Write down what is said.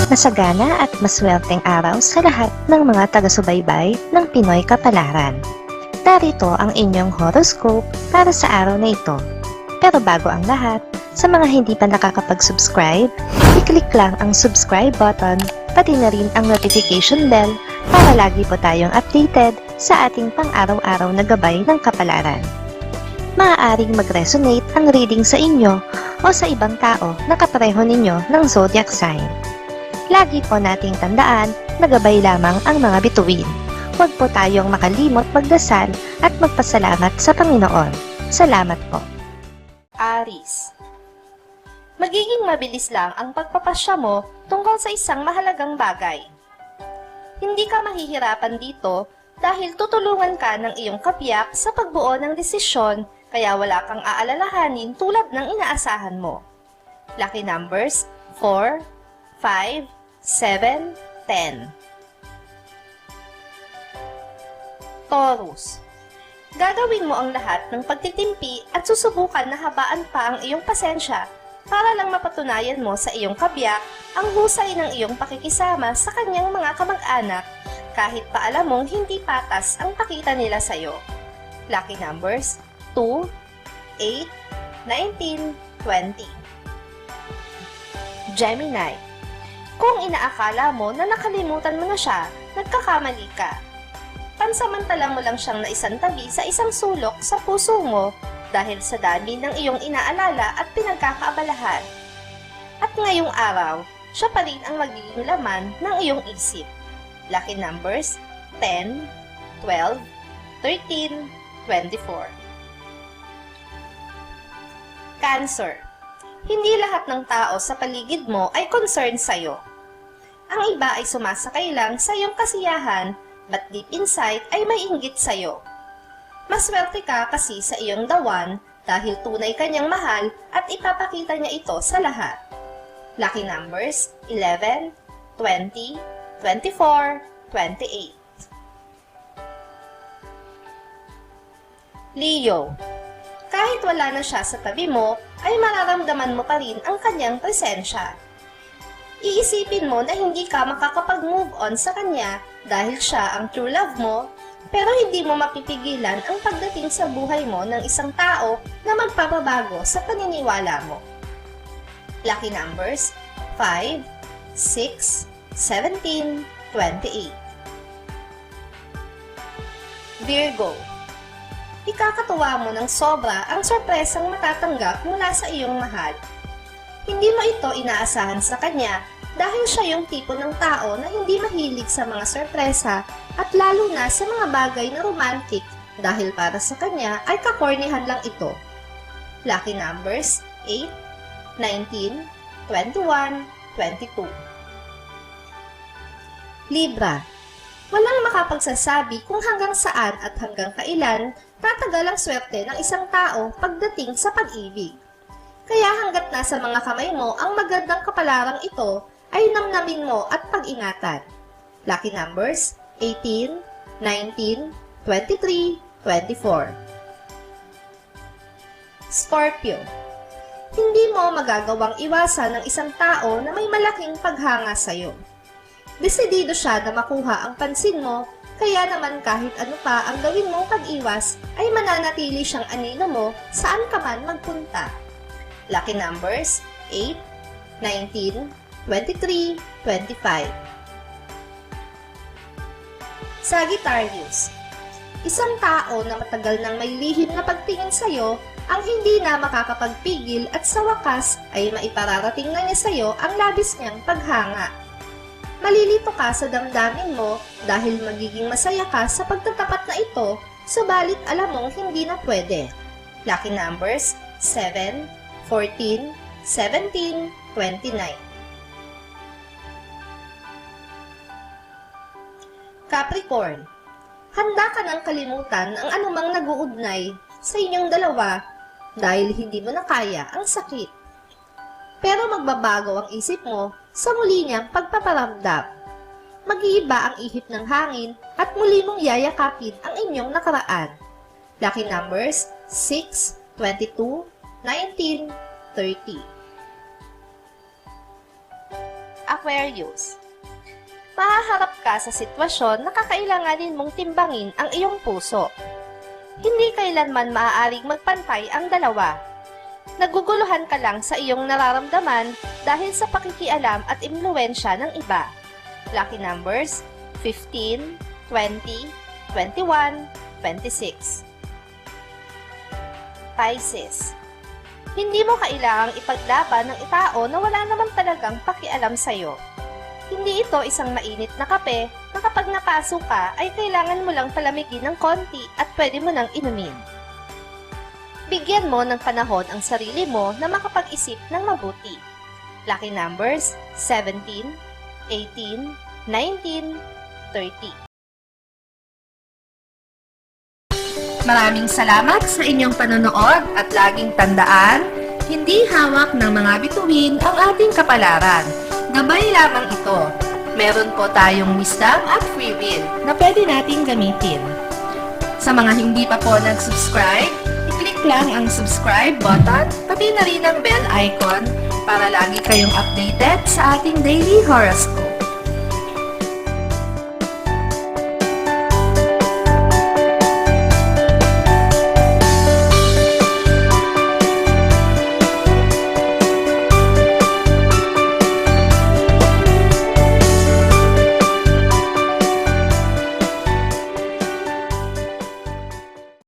Masagana at maswerteng araw sa lahat ng mga taga-subaybay ng Pinoy Kapalaran. Narito ang inyong horoscope para sa araw na ito. Pero bago ang lahat, sa mga hindi pa nakakapag-subscribe, i-click lang ang subscribe button, pati na rin ang notification bell para lagi po tayong updated sa ating pang-araw-araw na gabay ng kapalaran. Maaaring mag-resonate ang reading sa inyo o sa ibang tao na kapareho ninyo ng zodiac sign. Lagi po nating tandaan na gabay lamang ang mga bituin. Huwag po tayong makalimot magdasal at magpasalamat sa Panginoon. Salamat po. Aries. Magiging mabilis lang ang pagpapasya mo tungkol sa isang mahalagang bagay. Hindi ka mahihirapan dito dahil tutulungan ka ng iyong kabiyak sa pagbuo ng desisyon kaya wala kang aalalahanin tulad ng inaasahan mo. Lucky numbers 4, 5, 7, 10. Taurus. Gagawin mo ang lahat ng pagtitimpi at susubukan na habaan pa ang iyong pasensya para lang mapatunayan mo sa iyong kabiyak ang husay ng iyong pakikisama sa kanyang mga kamag-anak kahit pa alam mong hindi patas ang pakita nila sa iyo. Lucky numbers 2, 8, 19, 20. Gemini. Kung inaakala mo na nakalimutan mo na siya, nagkakamali ka. Pansamantala mo lang siyang naisantabi sa isang sulok sa puso mo dahil sa dami ng iyong inaalala at pinagkakaabalahan. At ngayong araw, siya pa rin ang magiging laman ng iyong isip. Lucky numbers 10, 12, 13, 24. Cancer. Hindi lahat ng tao sa paligid mo ay concerned sa'yo. Ang iba ay sumasakay lang sa iyong kasiyahan, but deep inside ay may inggit sa'yo. Maswerte ka kasi sa iyong dawan dahil tunay kanyang mahal at ipapakita niya ito sa lahat. Lucky numbers 11, 20, 24, 28. Leo. Kahit wala na siya sa tabi mo, ay mararamdaman mo pa rin ang kanyang presensya. Iisipin mo na hindi ka makakapag-move on sa kanya dahil siya ang true love mo, pero hindi mo mapipigilan ang pagdating sa buhay mo ng isang tao na magpapabago sa paniniwala mo. Lucky numbers 5, 6, 17, 28. Virgo. Ikakatuwa mo ng sobra ang sorpresang matatanggap mula sa iyong mahal. Hindi mo ito inaasahan sa kanya dahil siya yung tipo ng tao na hindi mahilig sa mga sorpresa at lalo na sa mga bagay na romantic dahil para sa kanya ay kakornihan lang ito. Lucky numbers 8, 19, 21, 22. Libra. Walang makapagsasabi kung hanggang saan at hanggang kailan tatagal ang swerte ng isang tao pagdating sa pag-ibig. Kaya hanggat nasa mga kamay mo ang magandang kapalarang ito, ay namnamin mo at pag-ingatan. Lucky numbers 18, 19, 23, 24. Scorpio. Hindi mo magagawang iwasan ng isang tao na may malaking paghanga sa iyo. Desidido siya na makuha ang pansin mo, kaya naman kahit ano pa ang gawin mong pag-iwas, ay mananatili siyang anino mo saan ka man magpunta. Lucky numbers 8, 19, 23, 25. Sagittarius. Isang tao na matagal nang may lihim na pagtingin sa'yo ang hindi na makakapagpigil at sa wakas ay maipararating na niya sa'yo ang labis niyang paghanga. Malilito ka sa damdamin mo dahil magiging masaya ka sa pagtatapat na ito, subalit alam mong hindi na pwede. Lucky numbers 7, 14, 17, 29. Capricorn. Handa ka nang kalimutan ang anumang nag-uugnay sa inyong dalawa dahil hindi mo na kaya ang sakit. Pero magbabago ang isip mo sa muli niyang pagpaparamdam. Mag-iiba ang ihip ng hangin at muli mong yayakapin ang inyong nakaraan. Lucky numbers 6, 22, 19, 30. Aquarius. Mahaharap ka sa sitwasyon na kakailanganin mong timbangin ang iyong puso. Hindi kailanman maaaring magpantay ang dalawa. Naguguluhan ka lang sa iyong nararamdaman dahil sa pakikialam at impluwensya ng iba. Lucky numbers 15, 20, 21, 26. Pisces. Hindi mo kailangang ipaglaban ng tao na wala naman talagang pakialam sa'yo. Hindi ito isang mainit na kape na kapag napasok ka ay kailangan mo lang palamigin ng konti at pwede mo nang inumin. Bigyan mo ng panahon ang sarili mo na makapag-isip ng mabuti. Lucky numbers 17, 18, 19, 30. Maraming salamat sa inyong panonood at laging tandaan, hindi hawak ng mga bituin ang ating kapalaran. Gabay lamang ito. Meron po tayong wisdom at free will na pwede nating gamitin. Sa mga hindi pa po nag-subscribe, i-click lang ang subscribe button, pati na rin ang bell icon para lagi kayong updated sa ating daily horoscope.